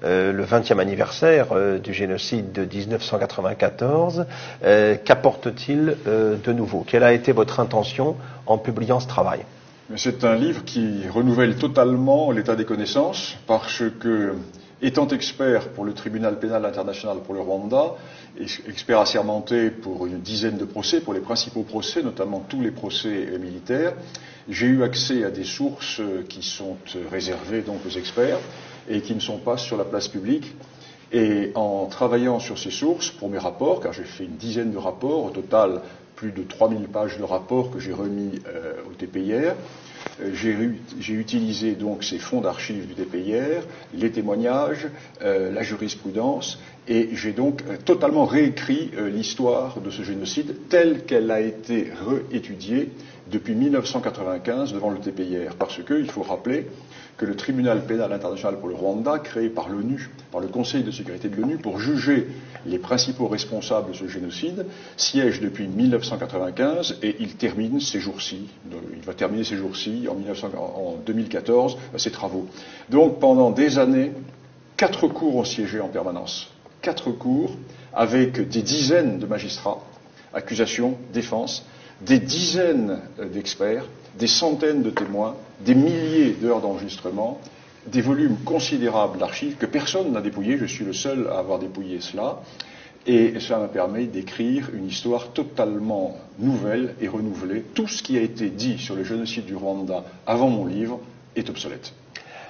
le 20e anniversaire du génocide de 1994. Qu'apporte-t-il de nouveau? Quelle a été votre intention en publiant ce travail? C'est un livre qui renouvelle totalement l'état des connaissances parce que, étant expert pour le tribunal pénal international pour le Rwanda, expert assermenté pour une dizaine de procès, pour les principaux procès, notamment tous les procès militaires, j'ai eu accès à des sources qui sont réservées donc aux experts et qui ne sont pas sur la place publique. Et en travaillant sur ces sources pour mes rapports, car j'ai fait une dizaine de rapports, au total plus de 3000 pages de rapports que j'ai remis au TPIR, j'ai utilisé donc ces fonds d'archives du TPIR, les témoignages, la jurisprudence, et j'ai donc totalement réécrit l'histoire de ce génocide telle qu'elle a été réétudiée depuis 1995 devant le TPIR. Parce qu'il faut rappeler que le tribunal pénal international pour le Rwanda, créé par l'ONU, par le Conseil de sécurité de l'ONU, pour juger les principaux responsables de ce génocide, siège depuis 1995 et il termine ces jours-ci. Il va terminer ces jours-ci, en 2014, ses travaux. Donc pendant des années, 4 cours ont siégé en permanence. 4 cours avec des dizaines de magistrats, accusation, défense, des dizaines d'experts, des centaines de témoins, des milliers d'heures d'enregistrement, des volumes considérables d'archives que personne n'a dépouillés, je suis le seul à avoir dépouillé cela, et cela m'a permis d'écrire une histoire totalement nouvelle et renouvelée. Tout ce qui a été dit sur le génocide du Rwanda avant mon livre est obsolète.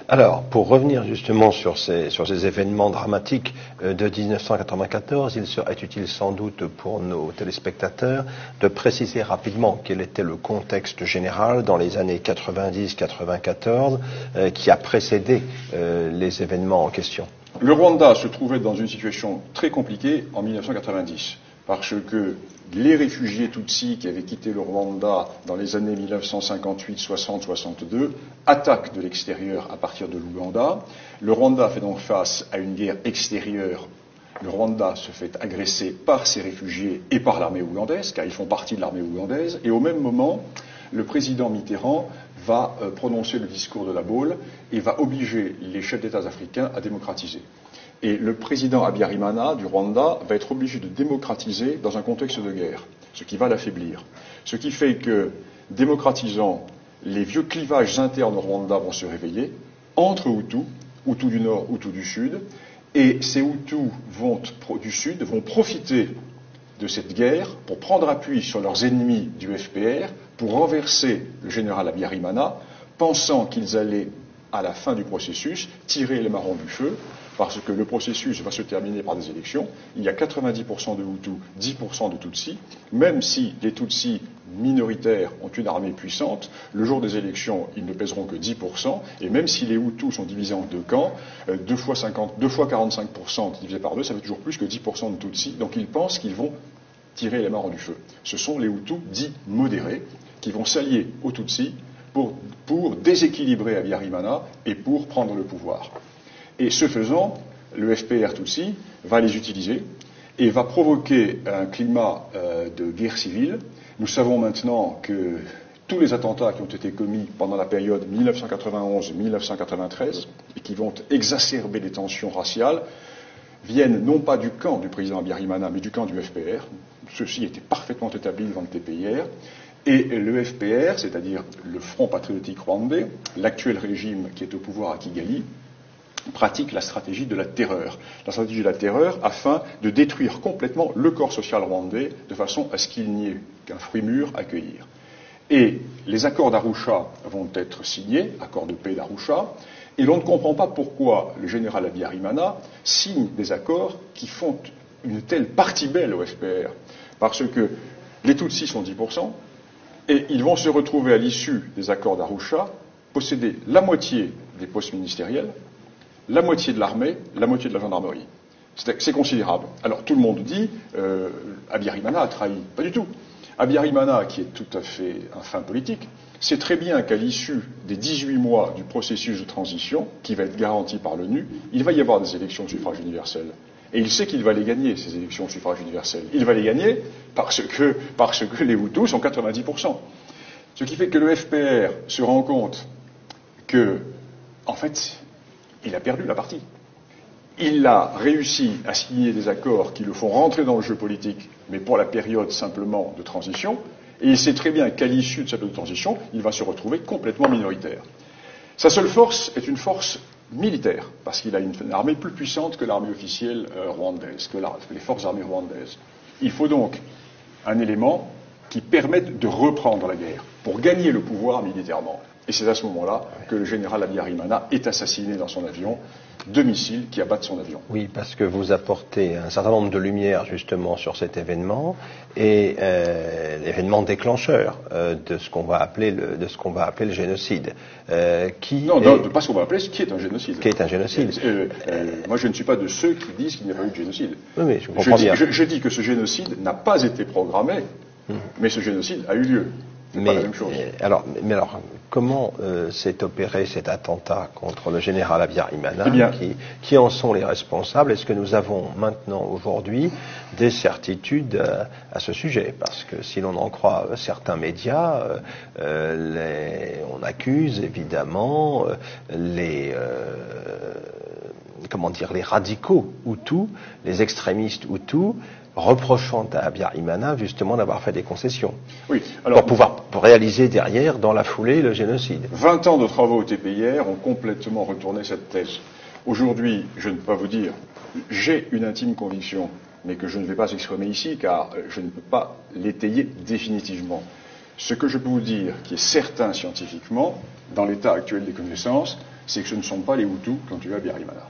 Alors, pour revenir justement sur ces événements dramatiques de 1994, il serait utile sans doute pour nos téléspectateurs de préciser rapidement quel était le contexte général dans les années 90-94 qui a précédé les événements en question. Le Rwanda se trouvait dans une situation très compliquée en 1990 parce que les réfugiés Tutsis qui avaient quitté le Rwanda dans les années 1958, 60, 62 attaquent de l'extérieur à partir de l'Ouganda. Le Rwanda fait donc face à une guerre extérieure. Le Rwanda se fait agresser par ses réfugiés et par l'armée ougandaise, car ils font partie de l'armée ougandaise. Et au même moment, le président Mitterrand va prononcer le discours de la Baule et va obliger les chefs d'État africains à démocratiser. Et le président Habyarimana du Rwanda va être obligé de démocratiser dans un contexte de guerre, ce qui va l'affaiblir. Ce qui fait que, démocratisant, les vieux clivages internes au Rwanda vont se réveiller, entre Hutus, Hutus du Nord, Hutus du Sud, et ces Hutus du Sud vont profiter de cette guerre pour prendre appui sur leurs ennemis du FPR, pour renverser le général Habyarimana, pensant qu'ils allaient, à la fin du processus, tirer les marrons du feu, parce que le processus va se terminer par des élections. Il y a 90% de Hutus, 10% de Tutsis. Même si les Tutsis minoritaires ont une armée puissante, le jour des élections, ils ne pèseront que 10%. Et même si les Hutus sont divisés en 2 camps, 2 fois 45% divisé par 2, ça fait toujours plus que 10% de Tutsis. Donc ils pensent qu'ils vont tirer les marrons du feu. Ce sont les Hutus dits modérés qui vont s'allier aux Tutsis pour déséquilibrer Habyarimana et pour prendre le pouvoir. Et ce faisant, le FPR Tutsi va les utiliser et va provoquer un climat de guerre civile. Nous savons maintenant que tous les attentats qui ont été commis pendant la période 1991-1993 et qui vont exacerber les tensions raciales viennent non pas du camp du président Habyarimana, mais du camp du FPR. Ceci était parfaitement établi devant le TPIR. Et le FPR, c'est-à-dire le Front patriotique rwandais, l'actuel régime qui est au pouvoir à Kigali, pratique la stratégie de la terreur. La stratégie de la terreur afin de détruire complètement le corps social rwandais de façon à ce qu'il n'y ait qu'un fruit mûr à cueillir. Et les accords d'Arusha vont être signés, accords de paix d'Arusha, et l'on ne comprend pas pourquoi le général Habyarimana signe des accords qui font une telle partie belle au FPR. Parce que les Tutsis sont 10%, et ils vont se retrouver à l'issue des accords d'Arusha, posséder la moitié des postes ministériels, la moitié de l'armée, la moitié de la gendarmerie. C'est considérable. Alors tout le monde dit Habyarimana a trahi. Pas du tout. Habyarimana, qui est tout à fait un fin politique, sait très bien qu'à l'issue des 18 mois du processus de transition, qui va être garanti par l'ONU, il va y avoir des élections de suffrage universel. Et il sait qu'il va les gagner, ces élections de suffrage universel. Il va les gagner parce que les Hutus sont 90%. Ce qui fait que le FPR se rend compte que, en fait, il a perdu la partie. Il a réussi à signer des accords qui le font rentrer dans le jeu politique, mais pour la période simplement de transition, et il sait très bien qu'à l'issue de cette période de transition, il va se retrouver complètement minoritaire. Sa seule force est une force militaire, parce qu'il a une armée plus puissante que l'armée officielle rwandaise, que les forces armées rwandaises. Il faut donc un élément qui permette de reprendre la guerre, pour gagner le pouvoir militairement. Et c'est à ce moment-là que le général Habyarimana est assassiné dans son avion, 2 missiles qui abattent son avion. Oui, parce que vous apportez un certain nombre de lumières justement sur cet événement et l'événement déclencheur de ce qu'on va appeler le génocide. Pas ce qu'on va appeler, ce qui est un génocide. Qui est un génocide. Moi, je ne suis pas de ceux qui disent qu'il n'y a pas eu de génocide. Oui, je comprends bien. Je dis que ce génocide n'a pas été programmé, mais ce génocide a eu lieu. C'est pas la même chose. Alors, comment s'est opéré cet attentat contre le général Habyarimana? Qui en sont les responsables? Est-ce que nous avons maintenant, aujourd'hui, des certitudes à ce sujet? Parce que si l'on en croit certains médias, on accuse évidemment les radicaux Hutus, les extrémistes Hutus, reprochant à Habyarimana justement d'avoir fait des concessions. Oui, alors, pour réaliser derrière, dans la foulée, le génocide. 20 ans de travaux au TPIR ont complètement retourné cette thèse. Aujourd'hui, je ne peux pas vous dire, j'ai une intime conviction, mais que je ne vais pas exprimer ici, car je ne peux pas l'étayer définitivement. Ce que je peux vous dire, qui est certain scientifiquement, dans l'état actuel des connaissances, c'est que ce ne sont pas les Hutus qui ont tué Habyarimana.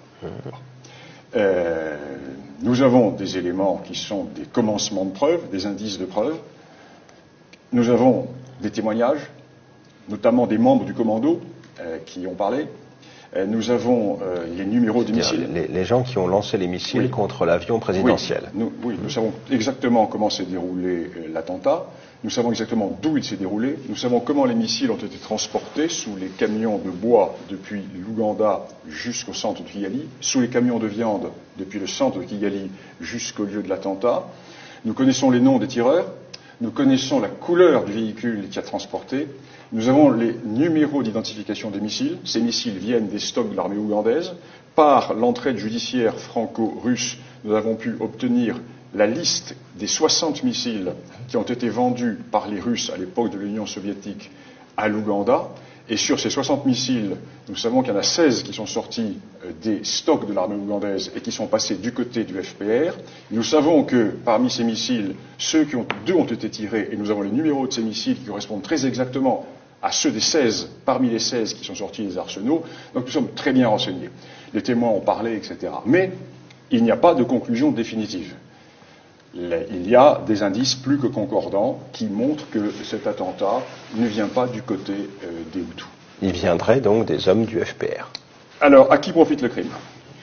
Nous avons des éléments qui sont des commencements de preuves, des indices de preuves. Nous avons des témoignages, notamment des membres du commando qui ont parlé. Nous avons les numéros des missiles. Les gens qui ont lancé les missiles contre l'avion présidentiel. Nous savons exactement comment s'est déroulé l'attentat. Nous savons exactement d'où il s'est déroulé. Nous savons comment les missiles ont été transportés sous les camions de bois depuis l'Ouganda jusqu'au centre de Kigali, sous les camions de viande depuis le centre de Kigali jusqu'au lieu de l'attentat. Nous connaissons les noms des tireurs. Nous connaissons la couleur du véhicule qui a transporté. Nous avons les numéros d'identification des missiles. Ces missiles viennent des stocks de l'armée ougandaise. Par l'entraide judiciaire franco-russe, nous avons pu obtenir la liste des 60 missiles qui ont été vendus par les Russes à l'époque de l'Union soviétique à l'Ouganda. Et sur ces 60 missiles, nous savons qu'il y en a 16 qui sont sortis des stocks de l'armée ougandaise et qui sont passés du côté du FPR. Nous savons que parmi ces missiles, deux ont été tirés, et nous avons les numéros de ces missiles qui correspondent très exactement à ceux des 16, parmi les 16 qui sont sortis des arsenaux. Donc nous sommes très bien renseignés. Les témoins ont parlé, etc. Mais il n'y a pas de conclusion définitive. Il y a des indices plus que concordants qui montrent que cet attentat ne vient pas du côté des Hutus. Il viendrait donc des hommes du FPR. Alors, à qui profite le crime?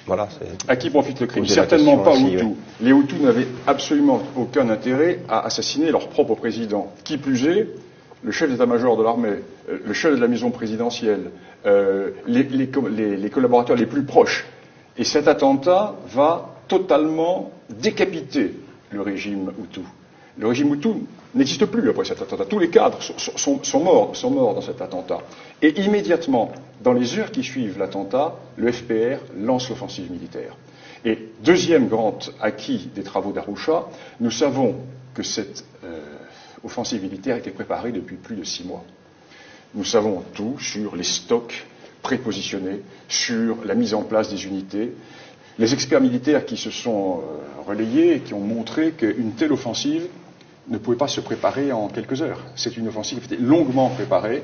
Voilà, à qui profite le crime? Certainement pas aux Hutus. Oui. Les Hutus n'avaient absolument aucun intérêt à assassiner leur propre président. Qui plus est, le chef d'état-major de l'armée, le chef de la maison présidentielle, les collaborateurs les plus proches. Et cet attentat va totalement décapiter le régime Hutu. Le régime Hutu n'existe plus après cet attentat. Tous les cadres sont morts dans cet attentat. Et immédiatement, dans les heures qui suivent l'attentat, le FPR lance l'offensive militaire. Et deuxième grand acquis des travaux d'Arusha, nous savons que cette offensive militaire était préparée depuis plus de 6 mois. Nous savons tout sur les stocks prépositionnés, sur la mise en place des unités. Les experts militaires qui se sont relayés et qui ont montré qu'une telle offensive ne pouvait pas se préparer en quelques heures. C'est une offensive qui était longuement préparée,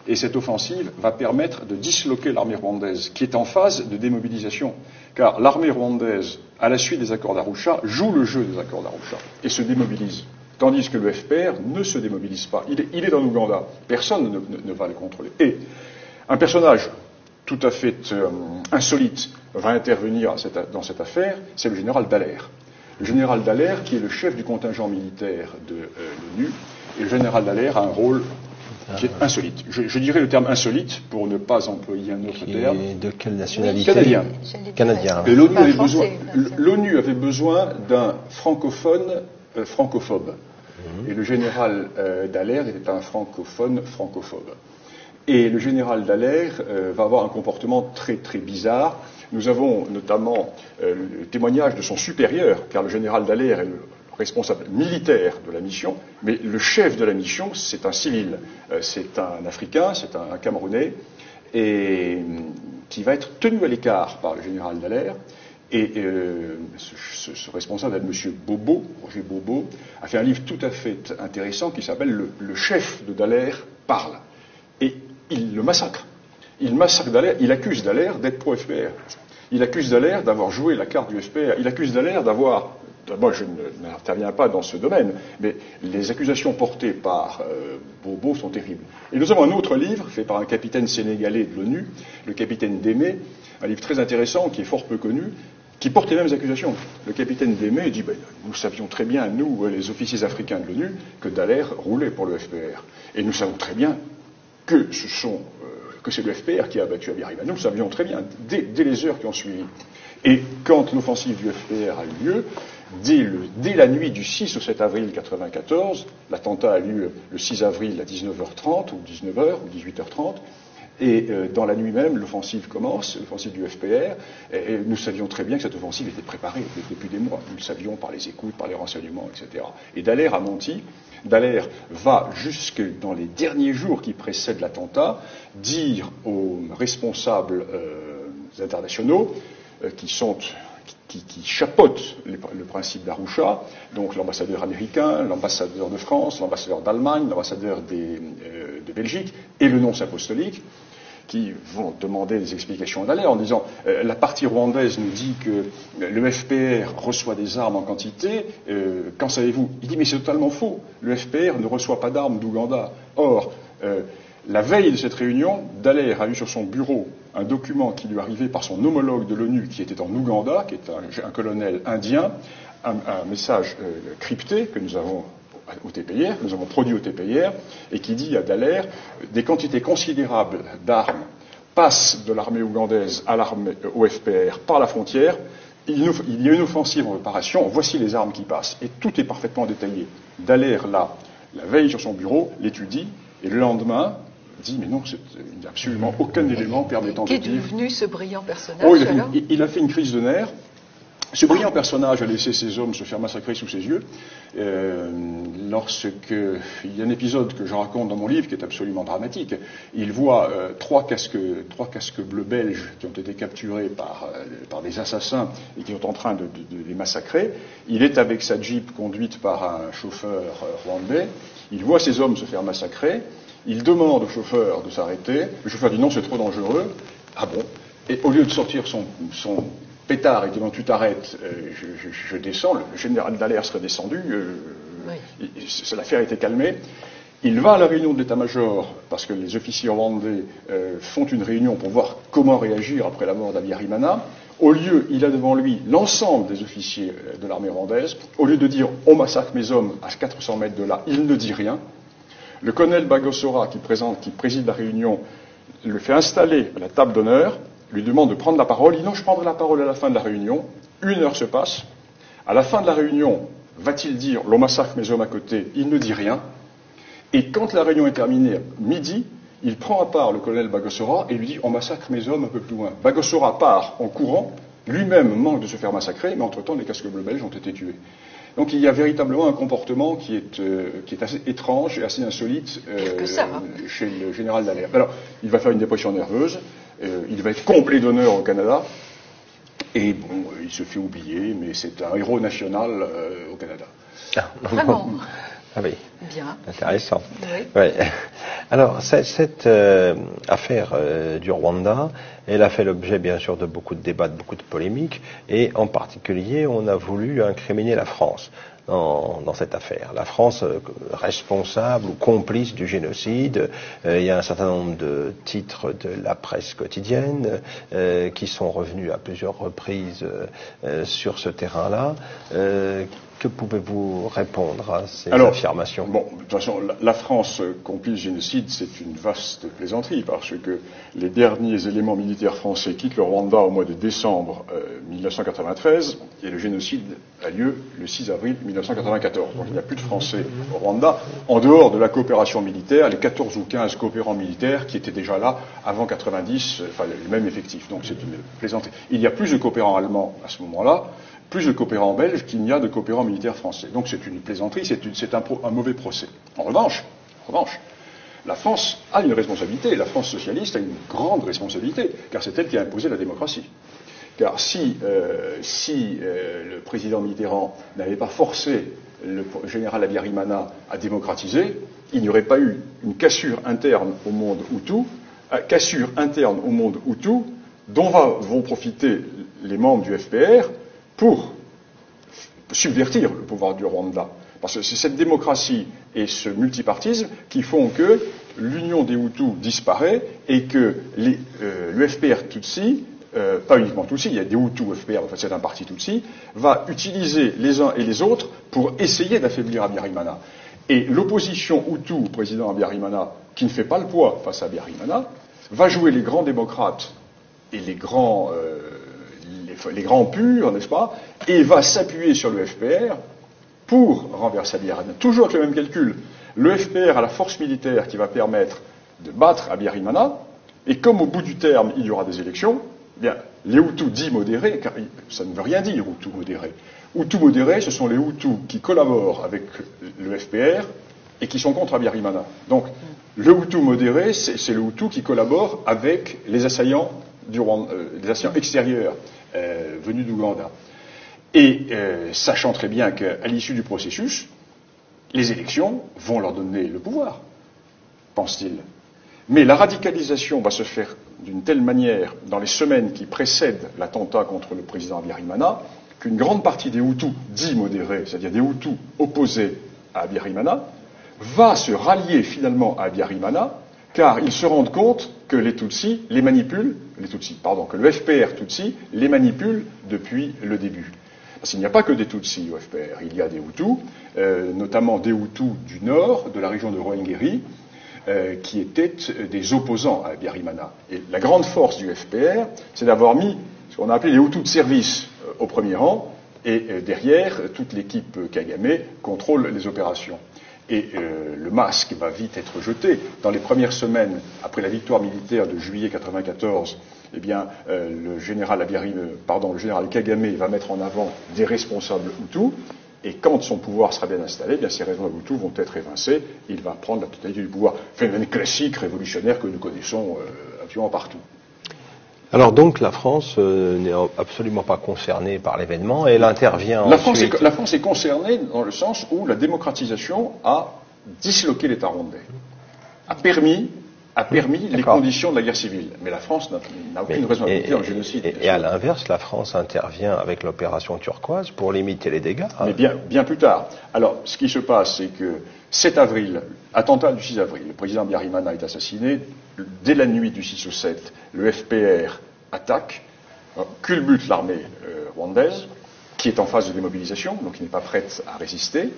et cette offensive va permettre de disloquer l'armée rwandaise, qui est en phase de démobilisation. Car l'armée rwandaise, à la suite des accords d'Arusha, joue le jeu des accords d'Arusha et se démobilise. Tandis que le FPR ne se démobilise pas. Il est dans l'Ouganda. Personne ne va le contrôler. Et un personnage tout à fait insolite va intervenir dans cette affaire, c'est le général Dallaire. Le général Dallaire, qui est le chef du contingent militaire de l'ONU, et le général Dallaire a un rôle qui est insolite. Je dirais le terme insolite pour ne pas employer un autre terme. De quelle nationalité? Canadien. Et l'ONU avait besoin d'un francophone francophobe. Et le général Dallaire était un francophone francophobe. Et le général Dallaire va avoir un comportement très très bizarre. Nous avons notamment le témoignage de son supérieur, car le général Dallaire est le responsable militaire de la mission, mais le chef de la mission, c'est un civil. C'est un Africain, c'est un Camerounais, et qui va être tenu à l'écart par le général Dallaire. Et ce responsable, M. Bobo, Roger Bobo, a fait un livre tout à fait intéressant qui s'appelle Le chef de Dallaire parle. Et il le massacre. Il massacre Dallaire, il accuse Dallaire d'être pro-FPR. Il accuse Dallaire d'avoir joué la carte du FPR. Il accuse Dallaire d'avoir... Moi, je n'interviens pas dans ce domaine, mais les accusations portées par Bobo sont terribles. Et nous avons un autre livre, fait par un capitaine sénégalais de l'ONU, le capitaine Démé, un livre très intéressant, qui est fort peu connu, qui porte les mêmes accusations. Le capitaine Démé dit, nous savions très bien, nous, les officiers africains de l'ONU, que Dallaire roulait pour le FPR. Et nous savons très bien que c'est le FPR qui a abattu Abiyarimana. Nous le savions très bien, dès les heures qui ont suivi. Et quand l'offensive du FPR a eu lieu, dès la nuit du 6 au 7 avril 1994, l'attentat a lieu le 6 avril à 19h30, ou 19h, ou 18h30, et dans la nuit même, l'offensive commence, l'offensive du FPR, et nous savions très bien que cette offensive était préparée depuis des mois. Nous le savions par les écoutes, par les renseignements, etc. Et Dallaire a menti. Dallaire va jusque dans les derniers jours qui précèdent l'attentat dire aux responsables internationaux qui chapeautent le principe d'Arusha, donc l'ambassadeur américain, l'ambassadeur de France, l'ambassadeur d'Allemagne, l'ambassadeur de Belgique et le nonce apostolique, qui vont demander des explications à Dallaire en disant la partie rwandaise nous dit que le FPR reçoit des armes en quantité, qu'en savez-vous? Il dit mais c'est totalement faux, le FPR ne reçoit pas d'armes d'Ouganda. Or, la veille de cette réunion, Dallaire a eu sur son bureau un document qui lui arrivait par son homologue de l'ONU qui était en Ouganda, qui est un colonel indien, un message crypté que nous avons au TPIR, nous avons produit au TPIR, et qui dit à Dallaire des quantités considérables d'armes passent de l'armée ougandaise au FPR par la frontière, il y a une offensive en préparation, voici les armes qui passent. Et tout est parfaitement détaillé. Dallaire, là, la veille sur son bureau, l'étudie, et le lendemain, dit mais non, il n'y a absolument aucun élément permettant de dire... Qu'est devenu ce brillant personnage alors ? Il a fait une crise de nerfs. Ce brillant personnage a laissé ses hommes se faire massacrer sous ses yeux. Il y a un épisode que je raconte dans mon livre qui est absolument dramatique. Il voit trois casques bleus belges qui ont été capturés par des assassins et qui sont en train de les massacrer. Il est avec sa Jeep conduite par un chauffeur rwandais. Il voit ses hommes se faire massacrer. Il demande au chauffeur de s'arrêter. Le chauffeur dit non, c'est trop dangereux. Ah bon? Et au lieu de sortir son pétard et disant tu t'arrêtes, je descends, le général Dallaire serait descendu, l'affaire a été calmée. Il va à la réunion de l'état-major parce que les officiers rwandais font une réunion pour voir comment réagir après la mort d'Abiyarimana. Au lieu, il a devant lui l'ensemble des officiers de l'armée rwandaise. Au lieu de dire on massacre mes hommes à 400 mètres de là, il ne dit rien. Le colonel Bagosora qui préside la réunion le fait installer à la table d'honneur, lui demande de prendre la parole. Il dit non, je prendrai la parole à la fin de la réunion. 1 heure se passe. À la fin de la réunion, va-t-il dire l'on massacre mes hommes à côté? Il ne dit rien. Et quand la réunion est terminée, midi, il prend à part le colonel Bagosora et lui dit on massacre mes hommes un peu plus loin. Bagosora part en courant, lui-même manque de se faire massacrer, mais entre-temps les casques bleus belges ont été tués. Donc il y a véritablement un comportement qui est assez étrange et assez insolite chez le général Dallaire. Alors, il va faire une dépression nerveuse, il va être complet d'honneur au Canada, et bon, il se fait oublier, mais c'est un héros national au Canada. Vraiment. Ah oui, bien. Intéressant. Oui. Ouais. Alors, cette affaire du Rwanda, elle a fait l'objet, bien sûr, de beaucoup de débats, de beaucoup de polémiques, et en particulier, on a voulu incriminer la France dans cette affaire. La France responsable ou complice du génocide. Il y a un certain nombre de titres de la presse quotidienne qui sont revenus à plusieurs reprises sur ce terrain-là. Que pouvez-vous répondre à ces affirmations? bon, de toute façon, la France complice le génocide, c'est une vaste plaisanterie, parce que les derniers éléments militaires français quittent le Rwanda au mois de décembre 1993, et le génocide a lieu le 6 avril 1994. Donc il n'y a plus de Français au Rwanda, en dehors de la coopération militaire, les 14 ou 15 coopérants militaires qui étaient déjà là avant 90, enfin le même effectif. Donc c'est une plaisanterie. Il y a plus de coopérants allemands à ce moment-là, plus de coopérants belges qu'il n'y a de coopérants militaires français. Donc c'est une plaisanterie, c'est un mauvais procès. En revanche, la France a une responsabilité, la France socialiste a une grande responsabilité, car c'est elle qui a imposé la démocratie. Car si le président Mitterrand n'avait pas forcé le général Habyarimana à démocratiser, il n'y aurait pas eu une cassure interne au monde Hutu, dont vont profiter les membres du FPR pour subvertir le pouvoir du Rwanda. Parce que c'est cette démocratie et ce multipartisme qui font que l'union des Hutus disparaît et que le FPR Tutsi, pas uniquement Tutsi, il y a des Hutus FPR, en fait c'est un parti Tutsi, va utiliser les uns et les autres pour essayer d'affaiblir Habyarimana. Et l'opposition Hutu au président Habyarimana, qui ne fait pas le poids face à Habyarimana, va jouer les grands démocrates et les grands purs, n'est-ce pas, et va s'appuyer sur le FPR pour renverser Habyarimana. Toujours avec le même calcul. Le FPR a la force militaire qui va permettre de battre Habyarimana, et comme au bout du terme, il y aura des élections, eh bien, les Hutus dits modérés, car ça ne veut rien dire, Hutus modérés. Hutus modérés, ce sont les Hutus qui collaborent avec le FPR et qui sont contre Habyarimana. Donc, le Hutu modéré, c'est le Hutu qui collabore avec les assaillants extérieurs venus d'Ouganda. Et sachant très bien qu'à l'issue du processus, les élections vont leur donner le pouvoir, pense-t-il. Mais la radicalisation va se faire d'une telle manière dans les semaines qui précèdent l'attentat contre le président Habyarimana qu'une grande partie des Hutus dits modérés, c'est-à-dire des Hutus opposés à Habyarimana, va se rallier finalement à Habyarimana, car ils se rendent compte que que le FPR Tutsi les manipule depuis le début. Parce qu'il n'y a pas que des Tutsis au FPR, il y a des Hutus, notamment des Hutus du nord, de la région de Rwengeri, qui étaient des opposants à Habyarimana. Et la grande force du FPR, c'est d'avoir mis ce qu'on a appelé les Hutus de service au premier rang, et derrière, toute l'équipe Kagame contrôle les opérations. Et le masque va vite être jeté. Dans les premières semaines, après la victoire militaire de juillet 1994, eh bien, le général Kagame va mettre en avant des responsables Hutus, et quand son pouvoir sera bien installé, eh bien, ces responsables Hutus vont être évincés, et il va prendre la totalité du pouvoir. Phénomène classique, révolutionnaire, que nous connaissons absolument partout. Alors donc la France n'est absolument pas concernée par l'événement et elle intervient ensuite. La France est concernée dans le sens où la démocratisation a disloqué l'État rwandais, a permis les conditions de la guerre civile. Mais la France n'a aucune responsabilité dans le génocide. Et à l'inverse, la France intervient avec l'opération turquoise pour limiter les dégâts. Mais bien plus tard. Alors ce qui se passe, c'est que 7 avril, attentat du 6 avril, le président Habyarimana est assassiné. Dès la nuit du 6 au 7, le FPR attaque, culbute l'armée rwandaise, qui est en phase de démobilisation, donc qui n'est pas prête à résister,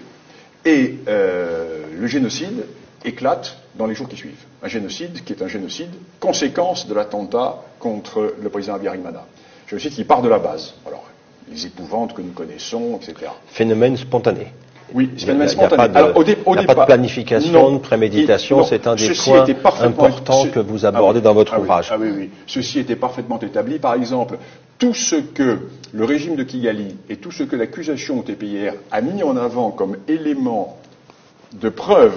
et le génocide éclate dans les jours qui suivent. Un génocide qui est un génocide, conséquence de l'attentat contre le président Habyarimana. Un génocide qui part de la base. Alors, les épouvantes que nous connaissons, etc. Phénomène spontané. Oui, c'est phénomène spontané. Il n'y a pas de planification, de préméditation, c'est un des points importants que vous abordez dans votre ouvrage. Oui. Ceci était parfaitement établi. Par exemple, tout ce que le régime de Kigali et tout ce que l'accusation TPIR a mis en avant comme élément de preuve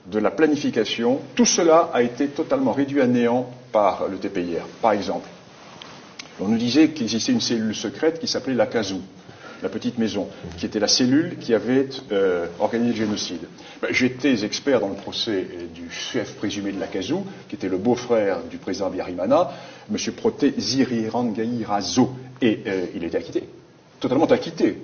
de la planification, tout cela a été totalement réduit à néant par le TPIR. Par exemple, on nous disait qu'il existait une cellule secrète qui s'appelait la CASU, la petite maison, qui était la cellule qui avait organisé le génocide. J'étais expert dans le procès du chef présumé de la CASU, qui était le beau-frère du président Habyarimana, M. Proté Zirirangairazo, et il était acquitté, totalement acquitté.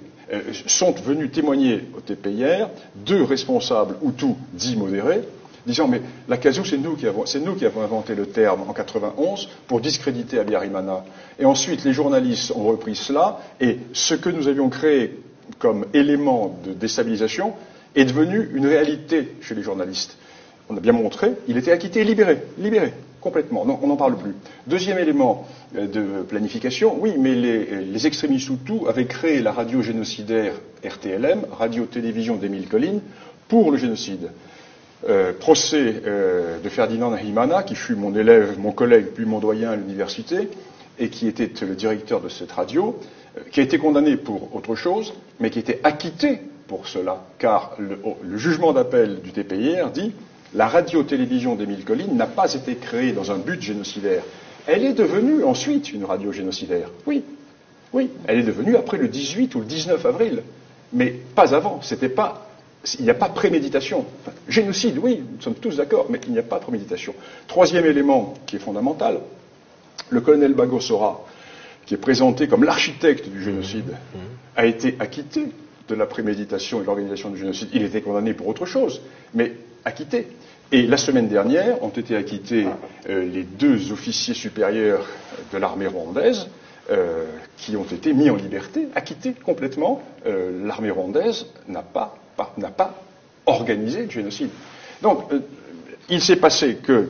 Sont venus témoigner au TPIR 2 responsables Hutus dits modérés, disant mais la CASU c'est nous qui avons inventé le terme en 91 pour discréditer Habyarimana. Et ensuite les journalistes ont repris cela et ce que nous avions créé comme élément de déstabilisation, est devenu une réalité chez les journalistes. On a bien montré, il était acquitté et libéré, complètement, donc on n'en parle plus. Deuxième élément de planification, oui, mais les extrémistes Hutus avaient créé la radio génocidaire RTLM, Radio-Télévision d'Émile Colline, pour le génocide. Procès de Ferdinand Nahimana, qui fut mon élève, mon collègue, puis mon doyen à l'université, et qui était le directeur de cette radio, qui a été condamné pour autre chose, mais qui était acquitté pour cela, car le jugement d'appel du TPIR dit la radio-télévision d'Émile Colline n'a pas été créée dans un but génocidaire. Elle est devenue ensuite une radio génocidaire. Oui, elle est devenue après le 18 ou le 19 avril, mais pas avant. Il n'y a pas préméditation. Enfin, génocide, oui, nous sommes tous d'accord, mais il n'y a pas préméditation. Troisième élément qui est fondamental, le colonel Bagosora, qui est présenté comme l'architecte du génocide, a été acquitté de la préméditation et de l'organisation du génocide. Il était condamné pour autre chose, mais acquitté. Et la semaine dernière ont été acquittés les 2 officiers supérieurs de l'armée rwandaise qui ont été mis en liberté, acquittés complètement. L'armée rwandaise n'a pas organisé le génocide. Donc, il s'est passé que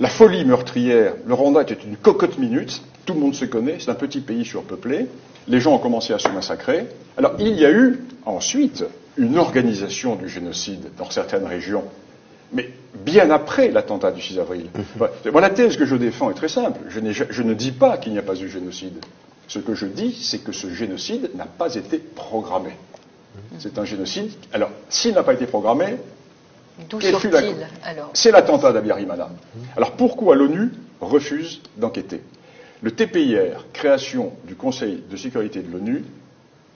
la folie meurtrière, le Rwanda était une cocotte minute, tout le monde se connaît, c'est un petit pays surpeuplé, les gens ont commencé à se massacrer. Alors, il y a eu ensuite une organisation du génocide dans certaines régions, mais bien après l'attentat du 6 avril. Moi, la thèse que je défends est très simple. Je ne dis pas qu'il n'y a pas eu génocide. Ce que je dis, c'est que ce génocide n'a pas été programmé. C'est un génocide. Alors, s'il n'a pas été programmé, d'où sort-il alors ? C'est l'attentat d'Abiyarimana. Alors, pourquoi l'ONU refuse d'enquêter ? Le TPIR, création du Conseil de sécurité de l'ONU,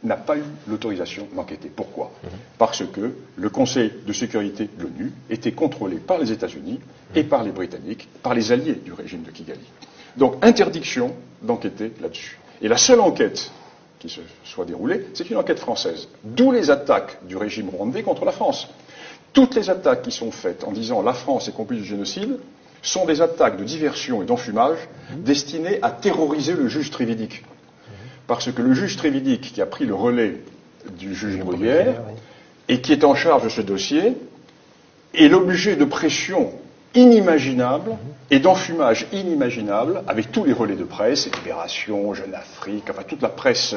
n'a pas eu l'autorisation d'enquêter. Pourquoi ? Parce que le Conseil de sécurité de l'ONU était contrôlé par les États-Unis et par les Britanniques, par les alliés du régime de Kigali. Donc, interdiction d'enquêter là-dessus. Et la seule enquête qui se soit déroulée, c'est une enquête française. D'où les attaques du régime rwandais contre la France. Toutes les attaques qui sont faites en disant la France est complice du génocide sont des attaques de diversion et d'enfumage destinées à terroriser le juge Trévidic. Parce que le juge Trévidic, qui a pris le relais du juge Bruguière, et qui est en charge de ce dossier, est l'objet de pressions inimaginables et d'enfumage inimaginable avec tous les relais de presse, Libération, Jeune Afrique, enfin toute la presse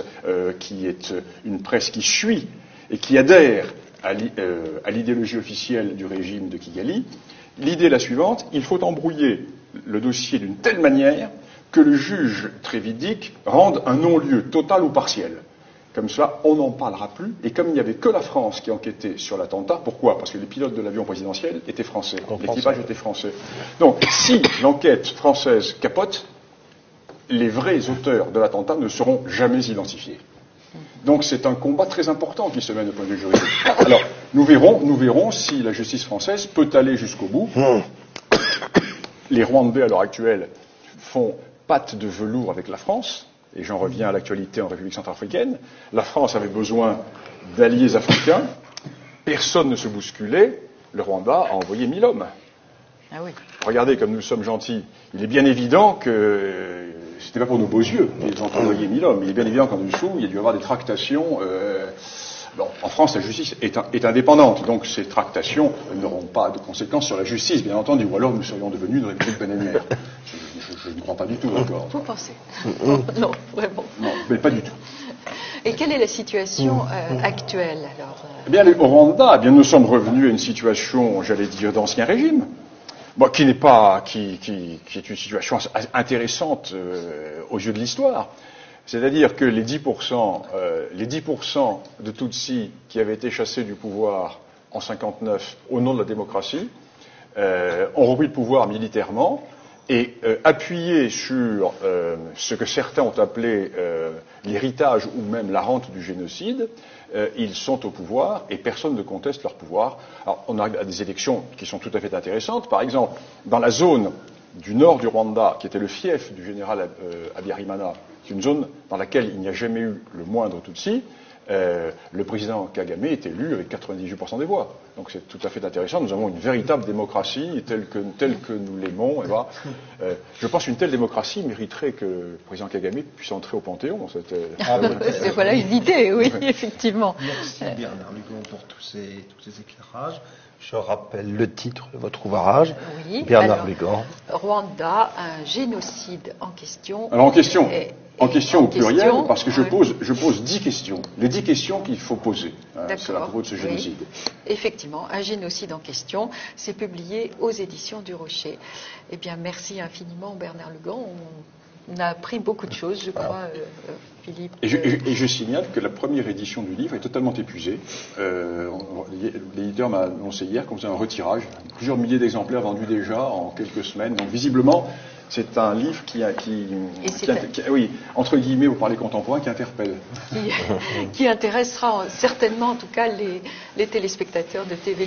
qui est une presse qui suit et qui adhère à l'idéologie officielle du régime de Kigali. L'idée est la suivante, il faut embrouiller le dossier d'une telle manière que le juge Trévidic rende un non-lieu total ou partiel. Comme ça, on n'en parlera plus. Et comme il n'y avait que la France qui enquêtait sur l'attentat, pourquoi ? Parce que les pilotes de l'avion présidentiel étaient français. L'équipage était français. Donc, si l'enquête française capote, les vrais auteurs de l'attentat ne seront jamais identifiés. Donc, c'est un combat très important qui se mène au point de vue juridique. Alors, nous verrons si la justice française peut aller jusqu'au bout. Les Rwandais, à l'heure actuelle, font patte de velours avec la France. Et j'en reviens à l'actualité en République centrafricaine. La France avait besoin d'alliés africains. Personne ne se bousculait. Le Rwanda a envoyé 1000 hommes. Ah oui. Regardez comme nous sommes gentils. Il est bien évident que c'était pas pour nos beaux yeux qu'ils ont envoyé 1000 hommes. Il est bien évident qu'en dessous, il y a dû y avoir des tractations. Bon, en France, la justice est indépendante, donc ces tractations n'auront pas de conséquences sur la justice, bien entendu, ou alors nous serions devenus une république bananière. Je ne crois pas du tout encore. Vous pensez ? Non, vraiment. Non, mais pas du tout. Et quelle est la situation actuelle alors Eh bien, au Rwanda, nous sommes revenus à une situation, j'allais dire, d'ancien régime. Bon, qui est une situation intéressante aux yeux de l'histoire. C'est-à-dire que les 10% de Tutsis qui avaient été chassés du pouvoir en 1959 au nom de la démocratie ont repris le pouvoir militairement et appuyés sur ce que certains ont appelé l'héritage ou même la rente du génocide, ils sont au pouvoir et personne ne conteste leur pouvoir. Alors, on a des élections qui sont tout à fait intéressantes. Par exemple, dans la zone du nord du Rwanda, qui était le fief du général Abiyarimana, c'est une zone dans laquelle il n'y a jamais eu le moindre Tutsi, le président Kagame est élu avec 98% des voix. Donc c'est tout à fait intéressant. Nous avons une véritable démocratie telle que nous l'aimons. Je pense qu'une telle démocratie mériterait que le président Kagame puisse entrer au Panthéon. C'est voilà une idée, oui, effectivement. Merci Bernard Lugon pour tous ces éclairages. Je rappelle le titre de votre ouvrage, oui, Bernard Lugon. Rwanda, un génocide en question. Alors en question au pluriel, parce que je oui. pose 10 questions. Les 10 questions qu'il faut poser. C'est à propos de ce génocide. Oui. Effectivement, un génocide en question. C'est publié aux éditions du Rocher. Eh bien, merci infiniment Bernard Lugon. On a appris beaucoup de choses, je crois, Philippe. Et je signale que la première édition du livre est totalement épuisée. L'éditeur m'a annoncé hier qu'on faisait un retirage. Plusieurs milliers d'exemplaires vendus déjà en quelques semaines. Donc visiblement, c'est un livre oui, entre guillemets, vous parlez contemporain, qui interpelle. Qui intéressera certainement, en tout cas, les téléspectateurs de TV.